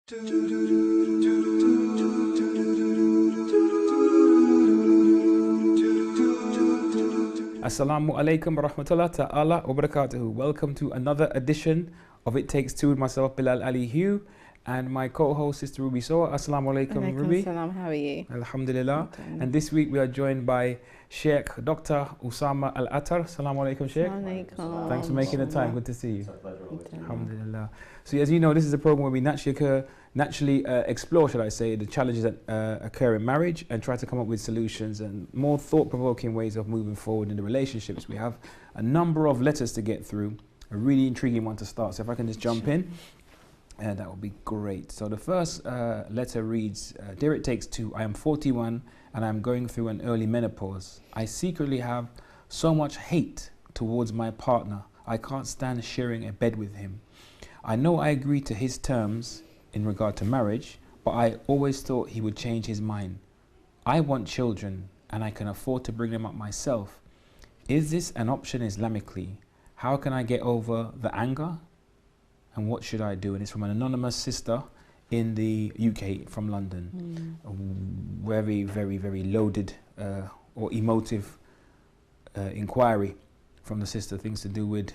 Assalamu alaikum wa rahmatullah ta'ala wa barakatuhu. Welcome to another edition of It Takes Two with myself, Bilal Ali Hugh, and my co-host, Sister Ruby Soa. Assalamu alaikum, Ruby. Assalam, how are you? Alhamdulillah. And this week we are joined by Sheikh Dr. Usama Al-Attar. Assalamu alaikum, Sheikh. Thanks for making the time. Good to see you. It's a pleasure always. Alhamdulillah. So as you know, this is a program where we naturally explore, should I say, the challenges that occur in marriage and try to come up with solutions and more thought-provoking ways of moving forward in the relationships. We have a number of letters to get through, a really intriguing one to start. So if I can just jump in, that would be great. So the first letter reads, Dear ItTakes2, I am 41 and I am going through an early menopause. I secretly have so much hate towards my partner. I can't stand sharing a bed with him. I know I agreed to his terms in regard to marriage, but I always thought he would change his mind. I want children and I can afford to bring them up myself. Is this an option Islamically? How can I get over the anger? And what should I do? And it's from an anonymous sister in the UK from London. A very, very, very loaded or emotive inquiry from the sister. Things to do with,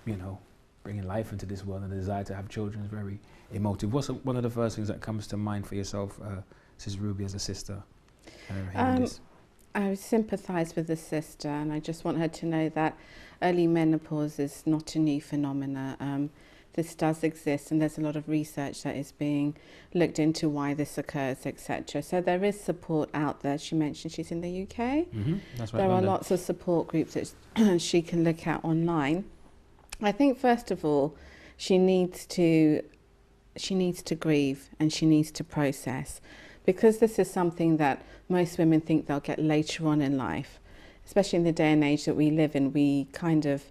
you know, bringing life into this world and the desire to have children is very emotive. What's one of the first things that comes to mind for yourself, Sis Ruby, as a sister? I sympathise with the sister, and I just want her to know that early menopause is not a new phenomena. This does exist, and there's a lot of research that is being looked into why this occurs, etc. So there is support out there. She mentioned she's in the UK. That's right. There are London. lots of support groups that she can look at online. I think first of all, she needs to grieve and she needs to process, because this is something that most women think they'll get later on in life, especially in the day and age that we live in. We kind of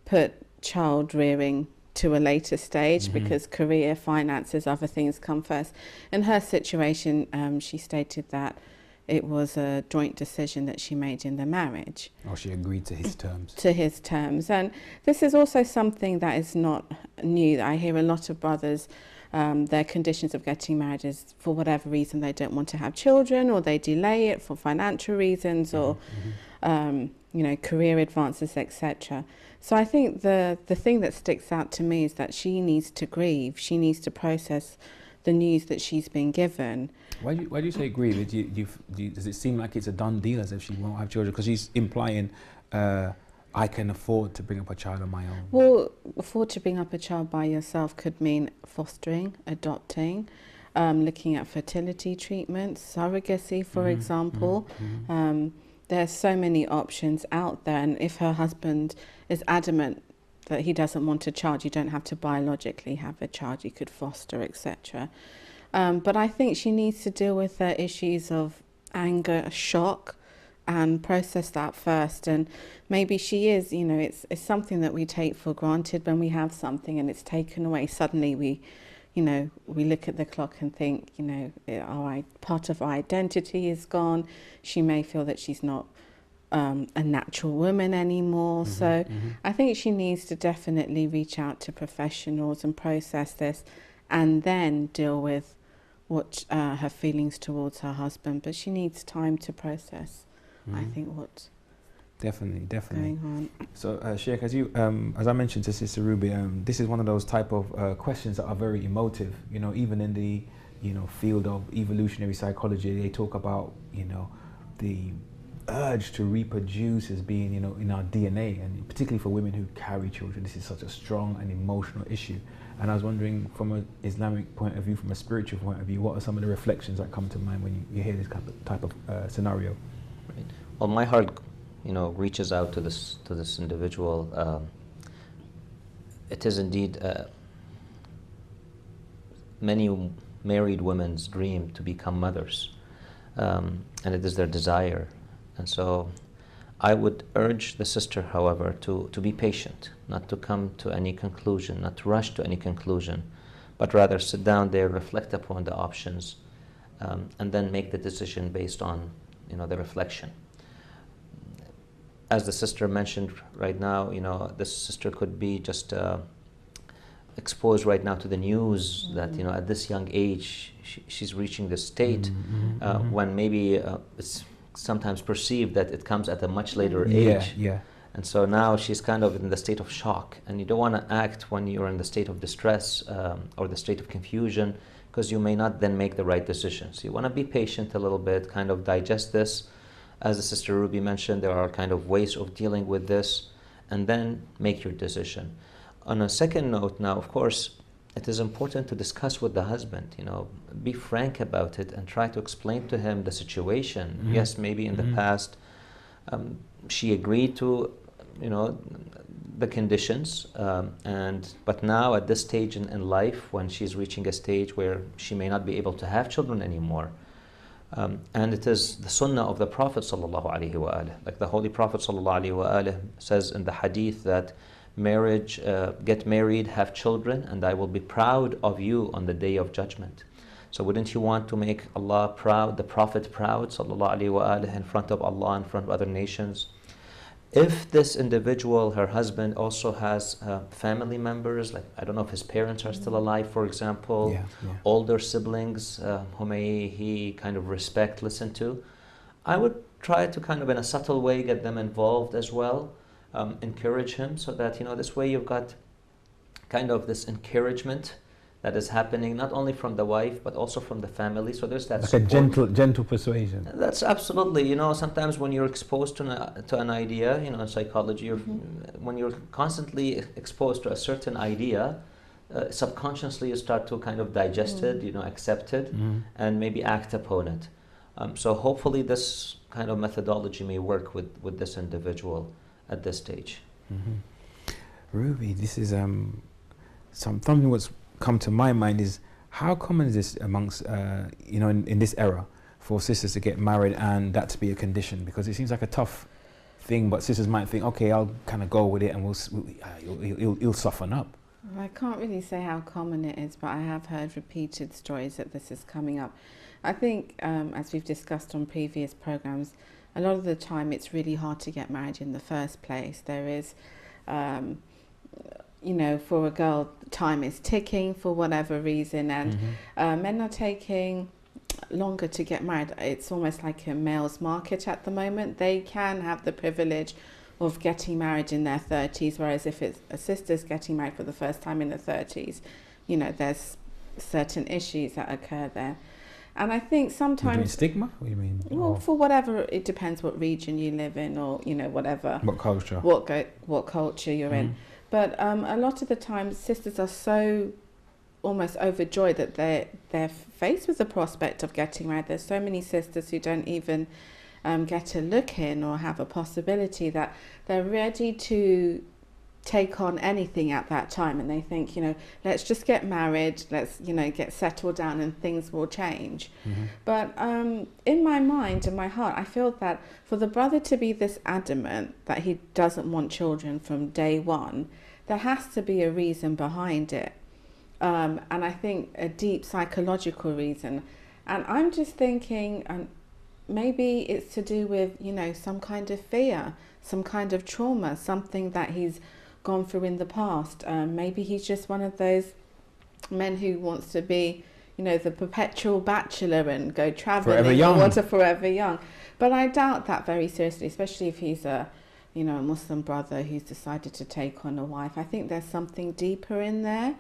put child rearing to a later stage because career, finances, other things come first. In her situation, she stated that it was a joint decision that she made in the marriage. Oh, she agreed to his terms. To his terms. And this is also something that is not new. I hear a lot of brothers, their conditions of getting married is for whatever reason they don't want to have children, or they delay it for financial reasons, or career advances, etc. So I think the thing that sticks out to me is that she needs to grieve. She needs to process the news that she's been given. Why do you say grieve? Does it seem like it's a done deal, as if she won't have children? Because she's implying I can afford to bring up a child on my own. Well, afford to bring up a child by yourself could mean fostering, adopting, looking at fertility treatments, surrogacy, for example. There's so many options out there, and if her husband is adamant that he doesn't want a child, you don't have to biologically have a child, you could foster, etc. But I think she needs to deal with the issues of anger, shock, and process that first. And maybe she is, it's something that we take for granted. When we have something and it's taken away, suddenly we look at the clock and think, part of our identity is gone. She may feel that she's not a natural woman anymore. So I think she needs to definitely reach out to professionals and process this, and then deal with what her feelings towards her husband. But she needs time to process, I think, what's definitely going on. So Sheikh, as I mentioned to Sister Ruby, this is one of those type of questions that are very emotive. Even in the field of evolutionary psychology, they talk about the urge to reproduce as being in our DNA, and particularly for women who carry children, this is such a strong and emotional issue. And I was wondering, from an Islamic point of view, from a spiritual point of view, what are some of the reflections that come to mind when you hear this type of scenario? Right. Well, my heart, reaches out to this individual. It is indeed many married women's dream to become mothers, and it is their desire. And so I would urge the sister, however, to be patient, not to come to any conclusion, not to rush to any conclusion, but rather sit down there, reflect upon the options, and then make the decision based on the reflection. As the sister mentioned right now, this sister could be just exposed right now to the news that, you know, at this young age she's reaching this state when maybe it's sometimes perceived that it comes at a much later age. Yeah. And so now she's kind of in the state of shock, and you don't want to act when you're in the state of distress or the state of confusion, because you may not then make the right decisions. You want to be patient a little bit, kind of digest this. As the Sister Ruby mentioned, there are kind of ways of dealing with this, and then make your decision. On a second note now, of course, it is important to discuss with the husband, you know, be frank about it and try to explain to him the situation. Yes, maybe in the past she agreed to, you know, the conditions, but now at this stage in life, when she's reaching a stage where she may not be able to have children anymore, and it is the sunnah of the Prophet sallallahu alaihi wasallam, like the Holy Prophet sallallahu alaihi wasallam says in the hadith that marriage, get married, have children, and I will be proud of you on the day of judgment. So wouldn't you want to make Allah proud, the Prophet proud sallallahu alaihi wasallam, in front of Allah, in front of other nations? If this individual, her husband, also has family members, like I don't know if his parents are still alive, for example, older siblings who may he kind of respect, listen to, I would try to kind of in a subtle way get them involved as well, encourage him, so that, you know, this way you've got kind of this encouragement that is happening not only from the wife but also from the family. So there's that like support. a gentle persuasion. That's absolutely, you know, sometimes when you're exposed to an idea, you know, in psychology, when you're constantly exposed to a certain idea, subconsciously you start to kind of digest it, you know, accept it, and maybe act upon it. So hopefully this kind of methodology may work with this individual at this stage. Ruby, this is something what's come to my mind is, how common is this amongst you know, in this era, for sisters to get married and that to be a condition? Because it seems like a tough thing, but sisters might think, okay, I'll kind of go with it, and you'll soften up. I can't really say how common it is, but I have heard repeated stories that this is coming up. I think, as we've discussed on previous programs, a lot of the time it's really hard to get married in the first place. There is, you know, for a girl, time is ticking for whatever reason, and men are taking longer to get married. It's almost like a male's market at the moment. They can have the privilege of getting married in their 30s, whereas if it's a sister's getting married for the first time in the 30s, you know, there's certain issues that occur there. And I think sometimes... You mean stigma? What do you mean? Well, for whatever, it depends what region you live in, or, you know, whatever. What culture? What culture you're in. But a lot of the time, sisters are so almost overjoyed that they're faced with the prospect of getting married. There's so many sisters who don't even get a look in or have a possibility, that they're ready to take on anything at that time, and they think, you know, let's just get married, let's, you know, get settled down and things will change. But in my mind and my heart, I feel that for the brother to be this adamant that he doesn't want children from day one, there has to be a reason behind it, and I think a deep psychological reason. And I'm just thinking, and maybe it's to do with, you know, some kind of fear, some kind of trauma, something that he's gone through in the past. Maybe he's just one of those men who wants to be, you know, the perpetual bachelor and go traveling, forever young. Want to forever young. But I doubt that very seriously, especially if he's a, you know, a Muslim brother who's decided to take on a wife. I think there's something deeper in there.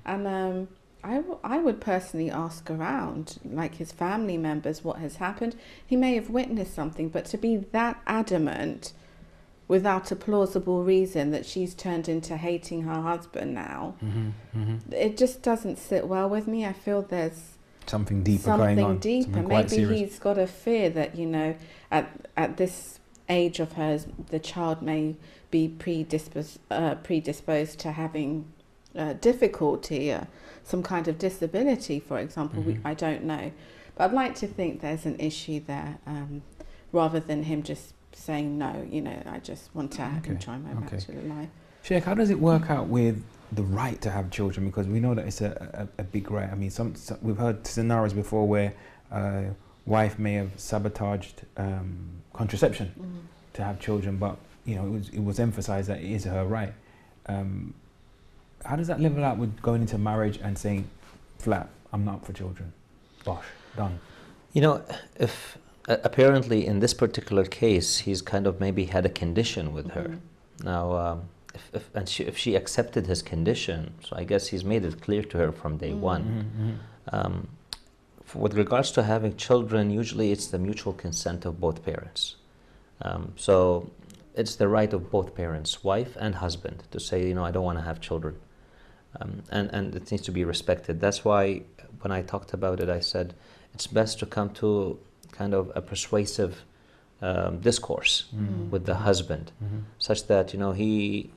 And I would personally ask around, like his family members, what has happened. He may have witnessed something, but to be that adamant without a plausible reason that she's turned into hating her husband now, it just doesn't sit well with me. I feel there's something deeper going on. Maybe he's got a fear that, you know, at this age of hers, the child may be predisposed to having difficulty, some kind of disability, for example. I don't know. But I'd like to think there's an issue there, rather than him just saying, no, you know, I just want to enjoy my bachelor life. Sheikh, how does it work out with the right to have children? Because we know that it's a big right. I mean, some we've heard scenarios before where a wife may have sabotaged contraception to have children, but, you know, it was emphasized that it is her right. how does that level out with going into marriage and saying, flat, I'm not up for children, bosh, done? You know, if apparently in this particular case, he's kind of maybe had a condition with her. Now, if she accepted his condition, so I guess he's made it clear to her from day one. With regards to having children, usually it's the mutual consent of both parents. So it's the right of both parents, wife and husband, to say, you know, I don't want to have children. And it needs to be respected. That's why when I talked about it, I said it's best to come to kind of a persuasive discourse with the husband, such that, you know, he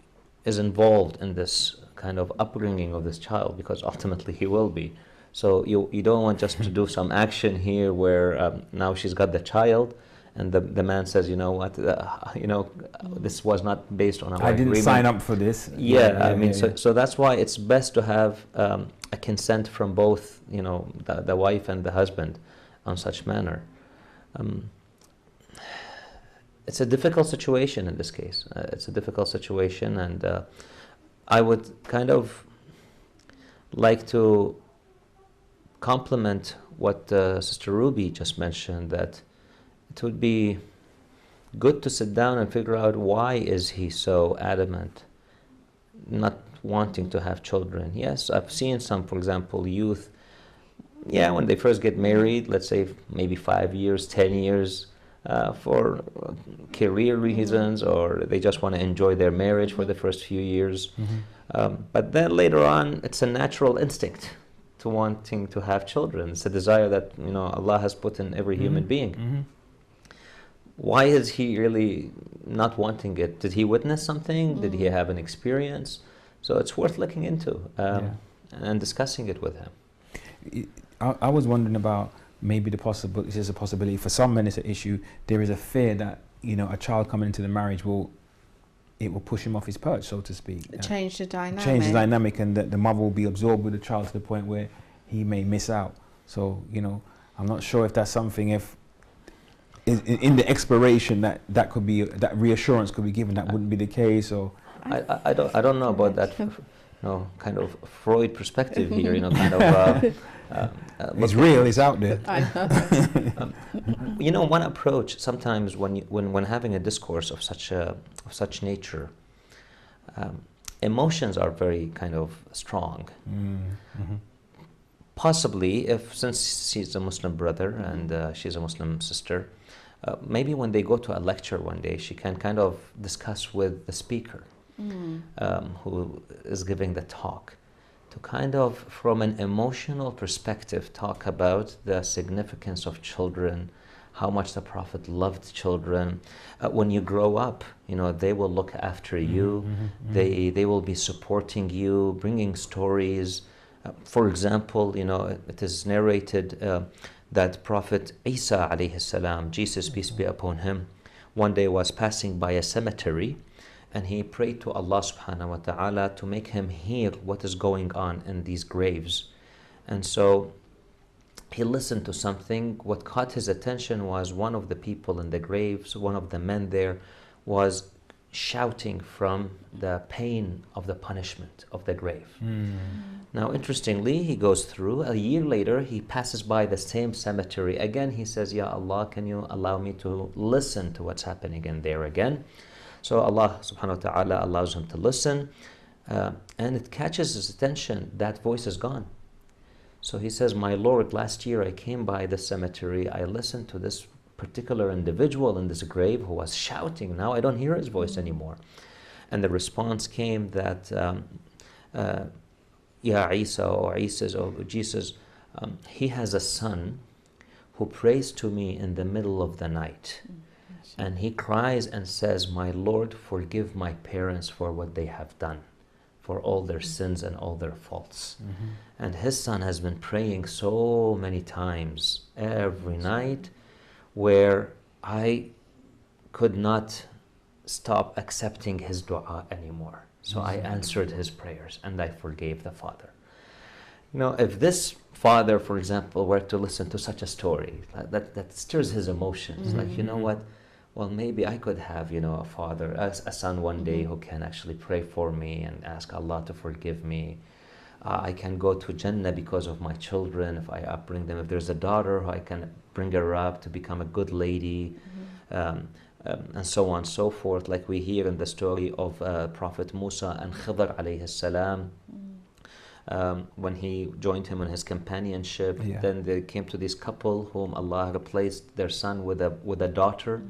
is involved in this kind of upbringing of this child, because ultimately he will be. So you don't want just to do some action here where now she's got the child, and the man says, you know what, this was not based on our I didn't agreement. sign up for this. So that's why it's best to have a consent from both, you know, the wife and the husband on such manner. It's a difficult situation in this case. It's a difficult situation, and I would kind of like to complement what Sister Ruby just mentioned, that it would be good to sit down and figure out why is he so adamant not wanting to have children. Yes, I've seen some, for example, youth, when they first get married, let's say maybe 5 years, 10 years, for career reasons, or they just want to enjoy their marriage for the first few years. But then later on, it's a natural instinct to wanting to have children. It's a desire that, you know, Allah has put in every human being. Why is he really not wanting it? Did he witness something? Did he have an experience? So it's worth looking into and discussing it with him. I was wondering about maybe this is a possibility for some men. It's an issue. There is a fear that, you know, a child coming into the marriage will push him off his perch, so to speak. Change the dynamic. Change the dynamic, and the mother will be absorbed with the child to the point where he may miss out. So, you know, I'm not sure if that's something, if in the exploration that could be, that reassurance could be given, that wouldn't be the case. Or I don't know about that, you know, kind of Freud perspective here, you know, kind of. It's real, it's out there. You know, one approach sometimes when having a discourse of such nature, emotions are very kind of strong. Possibly, since he's a Muslim brother and she's a Muslim sister, maybe when they go to a lecture one day, she can kind of discuss with the speaker who is giving the talk, to kind of, from an emotional perspective, talk about the significance of children, how much the Prophet loved children. When you grow up, you know, they will look after you, they will be supporting you, bringing stories. For example, you know, it is narrated that Prophet Isa alayhi salam, Jesus peace be upon him, one day was passing by a cemetery, and he prayed to Allah subhanahu wa ta'ala to make him hear what is going on in these graves. And so he listened to something. What caught his attention was one of the people in the graves, one of the men there, was shouting from the pain of the punishment of the grave. Now, interestingly, he goes through. A year later, he passes by the same cemetery. Again, he says, Ya Allah, can you allow me to listen to what's happening in there again? So Allah subhanahu wa ta'ala allows him to listen, and it catches his attention. That voice is gone. So he says, my Lord, last year I came by the cemetery, I listened to this particular individual in this grave who was shouting. Now I don't hear his voice anymore. And the response came that, Ya Isa, or Isa, or Jesus, he has a son who prays to me in the middle of the night. And he cries and says, my Lord, forgive my parents for what they have done, for all their sins and all their faults. And his son has been praying so many times every night, where I could not stop accepting his dua anymore. So I answered his prayers and I forgave the father. You know, if this father, for example, were to listen to such a story, that stirs his emotions. Like, you know what well, maybe I could have, a father, a son one day who can actually pray for me and ask Allah to forgive me. I can go to Jannah because of my children if I upbring them. If there's a daughter, I can bring her up to become a good lady, and so on and so forth. Like we hear in the story of Prophet Musa and Khidr alayhi salam. When he joined him in his companionship, then they came to this couple whom Allah replaced their son with a daughter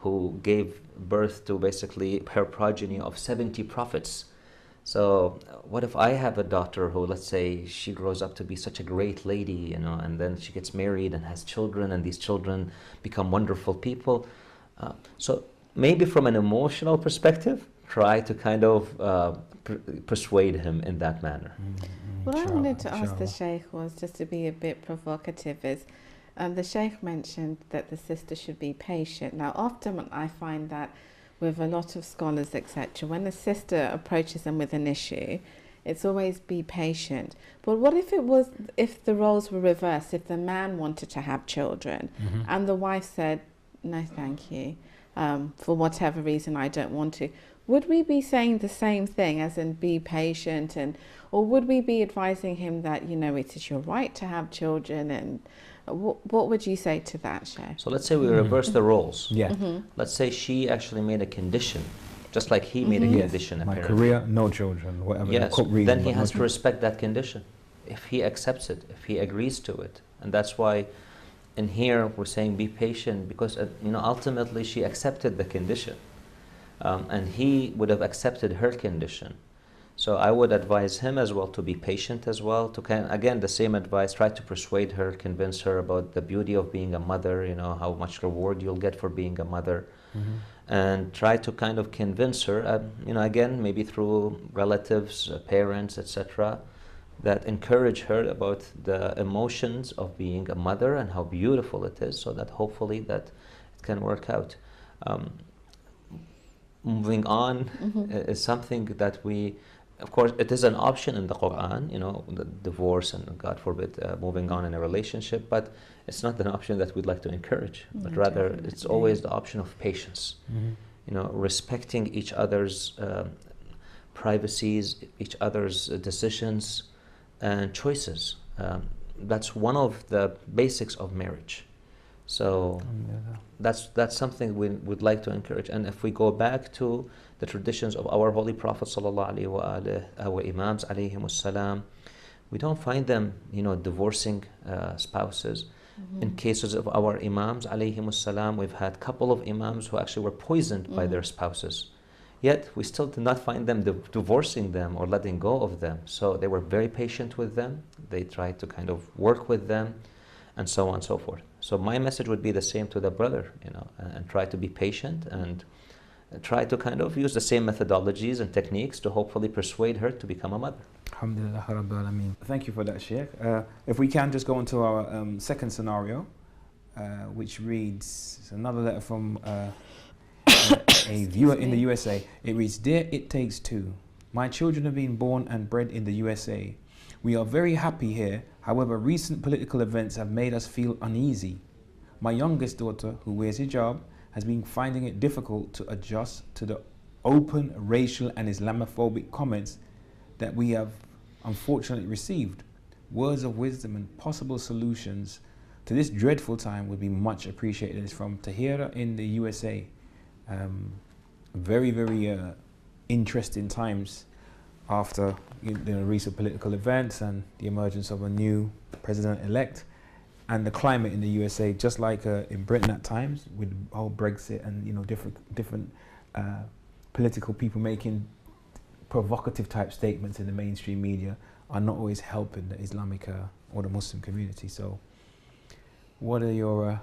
who gave birth to basically her progeny of 70 prophets. So what if I have a daughter who, let's say, she grows up to be such a great lady, and then she gets married and has children, and these children become wonderful people. So maybe from an emotional perspective, try to kind of persuade him in that manner. What I wanted to ask the Sheikh was, just to be a bit provocative, is the Sheikh mentioned that the sister should be patient. Now, often I find that with a lot of scholars, etc., when a sister approaches them with an issue, it's always be patient. But what if if the roles were reversed, if the man wanted to have children and the wife said, no, thank you, for whatever reason, I don't want to? Would we be saying the same thing, as in be patient, or would we be advising him that, it is your right to have children? And what would you say to that, Sheikh? So let's say we reverse the roles. Yeah. Let's say she actually made a condition, just like he made a condition. My apparently. career, no children, whatever. Yes, reason, then he but has no to respect that condition. If he accepts it, if he agrees to it. And that's why in here we're saying be patient, because ultimately she accepted the condition. And he would have accepted her condition. So I would advise him as well to be patient as well, to again, the same advice, try to persuade her, convince her about the beauty of being a mother, how much reward you'll get for being a mother. And try to kind of convince her, again, maybe through relatives, parents, etc., that encourage her about the emotions of being a mother and how beautiful it is, so that hopefully that it can work out. Moving on is something that of course, it is an option in the Quran, the divorce and, God forbid, moving on in a relationship, but it's not an option that we'd like to encourage, but rather it's always the option of patience, respecting each other's privacies, each other's decisions and choices. That's one of the basics of marriage. So that's something we would like to encourage. And if we go back to the traditions of our Holy Prophet sallallahu alaihi wasallam, our Imams alayhimus salam, we don't find them, divorcing spouses. In cases of our Imams alayhimus salam, we've had a couple of Imams who actually were poisoned by their spouses. Yet we still did not find them divorcing them or letting go of them. So they were very patient with them. They tried to kind of work with them, and so on and so forth. So my message would be the same to the brother, and try to be patient and try to kind of use the same methodologies and techniques to hopefully persuade her to become a mother. Alhamdulillah Rabbil Alameen. Thank you for that, Sheikh. If we can just go into our second scenario, which reads, it's another letter from a viewer in the USA. It reads, Dear ItTakes2, my children have been born and bred in the USA. We are very happy here. However, recent political events have made us feel uneasy. My youngest daughter, who wears hijab, has been finding it difficult to adjust to the open racial and Islamophobic comments that we have unfortunately received. Words of wisdom and possible solutions to this dreadful time would be much appreciated. It's from Tahira in the USA. Very, very interesting times after recent political events and the emergence of a new president-elect, and the climate in the USA, just like in Britain at times with whole Brexit and different political people making provocative type statements in the mainstream media, are not always helping the Islamic or the Muslim community. So, what are your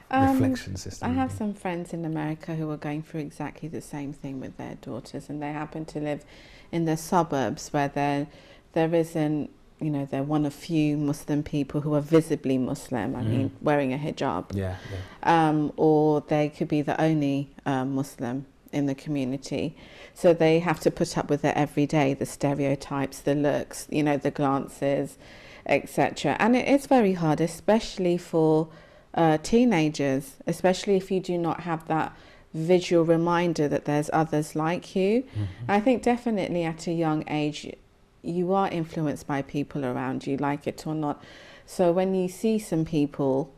reflections, sister? I have some friends in America who are going through exactly the same thing with their daughters, and they happen to live in the suburbs where there isn't, they're one of few Muslim people who are visibly Muslim, I mean, wearing a hijab. Or they could be the only Muslim in the community. So they have to put up with it every day, the stereotypes, the looks, the glances, etc. And it's very hard, especially for teenagers, especially if you do not have that visual reminder that there's others like you. I think definitely at a young age, you are influenced by people around you, like it or not. So when you see some people,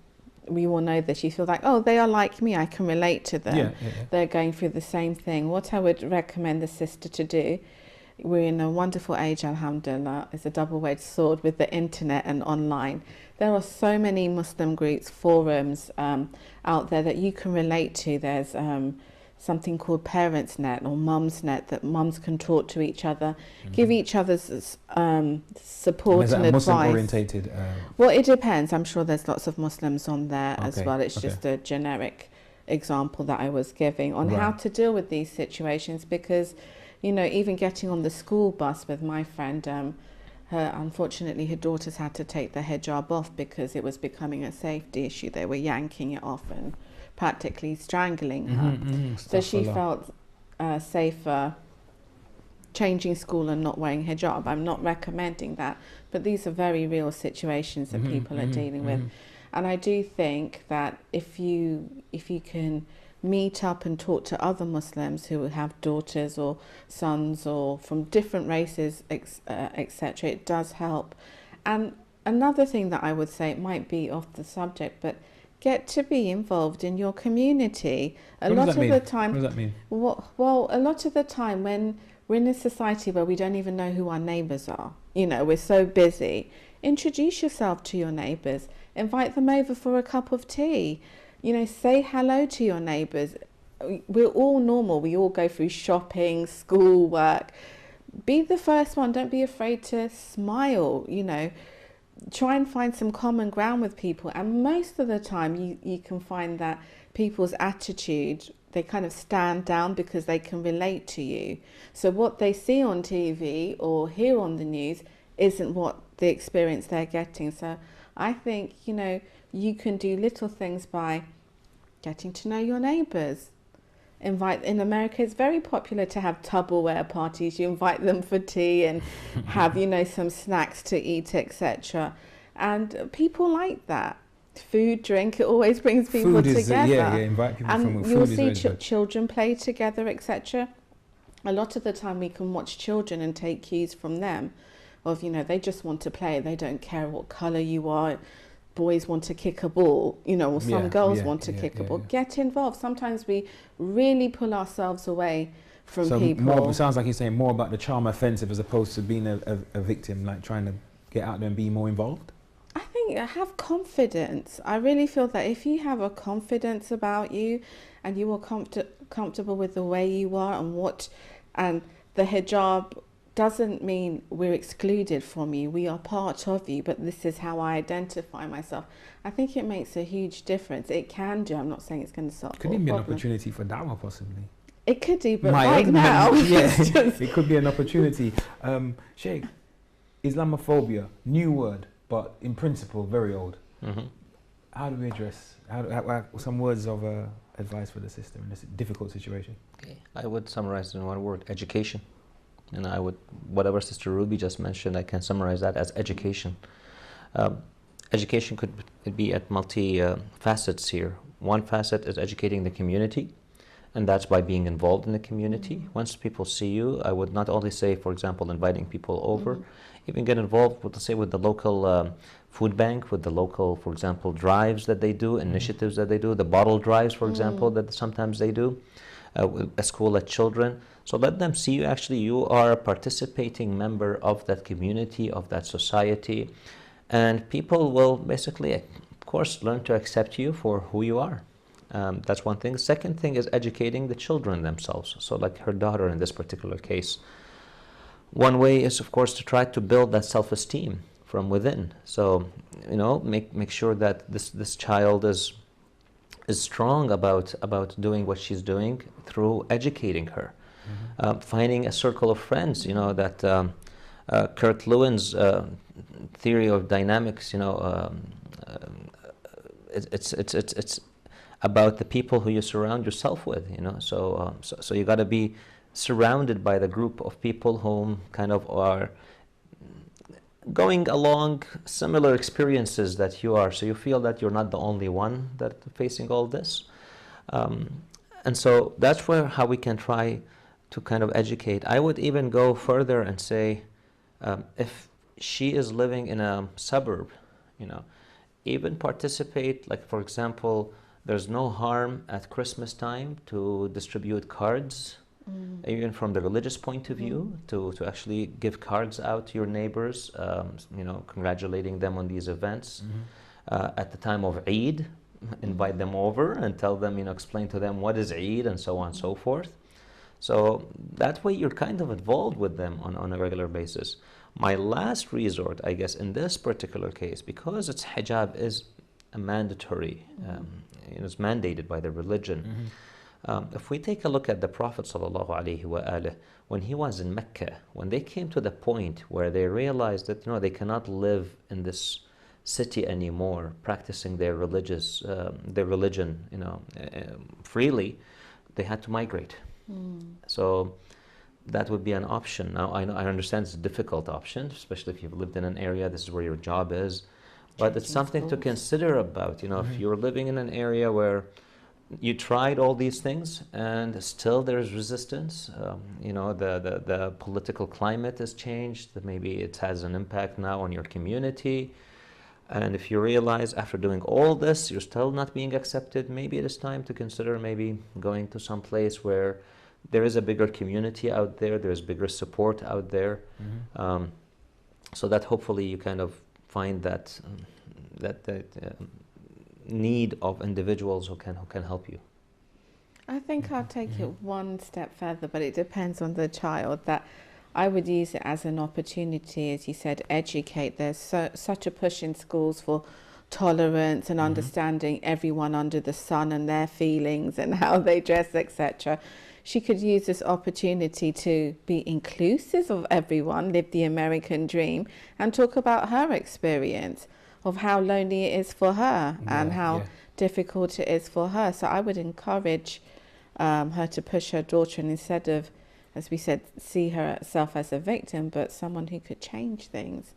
we all know that you feel like, oh, they are like me, I can relate to them. They're going through the same thing. What I would recommend the sister to do, we're in a wonderful age, alhamdulillah. It's a double-edged sword with the internet and online. There are so many Muslim groups, forums out there that you can relate to. There's something called Parents Net or Mums Net, that mums can talk to each other, give each other's support and advice. Muslim orientated? Well, it depends. I'm sure there's lots of Muslims on there as well. It's just a generic example that I was giving on how to deal with these situations, because, you know, even getting on the school bus with my friend, unfortunately her daughters had to take the hijab off because it was becoming a safety issue. They were yanking it off and practically strangling her. So she felt safer changing school and not wearing hijab. I'm not recommending that, but these are very real situations that people are dealing with. And I do think that if you can meet up and talk to other Muslims who have daughters or sons or from different races, etc., it does help. And another thing that I would say, it might be off the subject, but get to be involved in your community. A lot of the time, what does that mean? Well, a lot of the time when we're in a society where we don't even know who our neighbours are, you know, we're so busy, introduce yourself to your neighbours, invite them over for a cup of tea, you know, say hello to your neighbours. We're all normal, we all go through shopping, school, work. Be the first one, don't be afraid to smile, you know. Try and find some common ground with people, and most of the time you can find that people's attitude, they kind of stand down because they can relate to you. So what they see on TV or hear on the news isn't what the experience they're getting. So I think, you know, you can do little things by getting to know your neighbours. In America, it's very popular to have Tupperware parties. You invite them for tea and have, you know, some snacks to eat, etc. And people like that. Food, drink, it always brings people together. Invite people and from you'll food. see children play together, etc. A lot of the time we can watch children and take cues from them of, you know, they just want to play. They don't care what colour you are. Boys want to kick a ball, you know, or some girls want to kick a ball. Get involved. Sometimes we really pull ourselves away from people. It sounds like you're saying more about the charm offensive as opposed to being a victim, like trying to get out there and be more involved. I think have confidence. I really feel that if you have a confidence about you and you are comfortable with the way you are and the hijab doesn't mean we're excluded from you. We are part of you, but this is how I identify myself. I think it makes a huge difference. It can do. I'm not saying it's going to solve. Could even be an opportunity for dawah, possibly. It could do, but right now, it could be an opportunity. Sheikh, Islamophobia, new word, but in principle very old. How do we address? Some words of advice for the sister in this difficult situation? Okay, I would summarize in one word: education. And I would, whatever Sister Ruby just mentioned, I can summarize that as education. Education could be at facets here. One facet is educating the community, and that's by being involved in the community. Once people see you, I would not only say, for example, inviting people over, even get involved with, say, with the local food bank, with the local, for example, drives that they do, initiatives that they do, the bottle drives, for example, that sometimes they do, a school at children. So let them see you, actually, you are a participating member of that community, of that society. And people will basically, of course, learn to accept you for who you are. That's one thing. Second thing is educating the children themselves. So like her daughter in this particular case. One way is, of course, to try to build that self-esteem from within. So, you know, make sure that this child is strong about doing what she's doing through educating her. Finding a circle of friends, you know, that Kurt Lewin's theory of dynamics, you know, it's about the people who you surround yourself with, you know. So you got to be surrounded by the group of people whom kind of are going along similar experiences that you are, so you feel that you're not the only one that facing all this. And so that's where how we can try to kind of educate. I would even go further and say, if she is living in a suburb, even participate, like for example, there's no harm at Christmas time to distribute cards, even from the religious point of view, to actually give cards out to your neighbors, congratulating them on these events. At the time of Eid, invite them over and tell them, explain to them what is Eid and so on and so forth. So that way you're kind of involved with them on a regular basis. My last resort, I guess, in this particular case, because it's hijab is a mandatory, it's mandated by the religion. If we take a look at the Prophet ﷺ, when he was in Mecca, when they came to the point where they realized that they cannot live in this city anymore, practicing their religion, freely, they had to migrate. So that would be an option. Now I understand it's a difficult option, especially if you've lived in an area, this is where your job is, but it's something to consider about. If you're living in an area where you tried all these things and still there's resistance, the political climate has changed, that maybe it has an impact now on your community. And if you realize after doing all this, you're still not being accepted, maybe it is time to consider maybe going to some place where there is a bigger community out there, there's bigger support out there, so that hopefully you kind of find that need of individuals who can help you. I think I'll take it one step further, but it depends on the child. That I would use it as an opportunity, as you said, educate. There's such a push in schools for tolerance and understanding everyone under the sun and their feelings and how they dress, etc. She could use this opportunity to be inclusive of everyone, live the American dream, and talk about her experience of how lonely it is for her and how difficult it is for her. So I would encourage her to push her daughter, and instead of, as we said, see herself as a victim, but someone who could change things.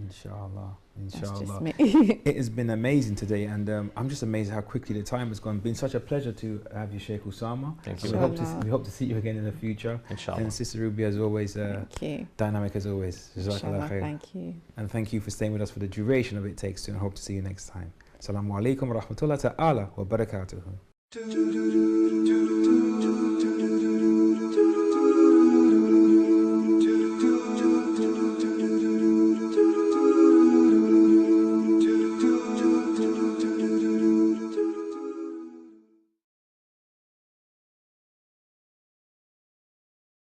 Inshallah. That's just me. It has been amazing today, and I'm just amazed how quickly the time has gone. It's been such a pleasure to have you, Sheikh Usama. Thank you. We hope to see you again in the future. Inshallah. And Sister Ruby, as always, Thank you. dynamic as always. Inshallah, thank you. And thank you for staying with us for the duration of It Takes Two, and I hope to see you next time. Assalamu alaikum wa rahmatullahi ta'ala wa barakatuhu.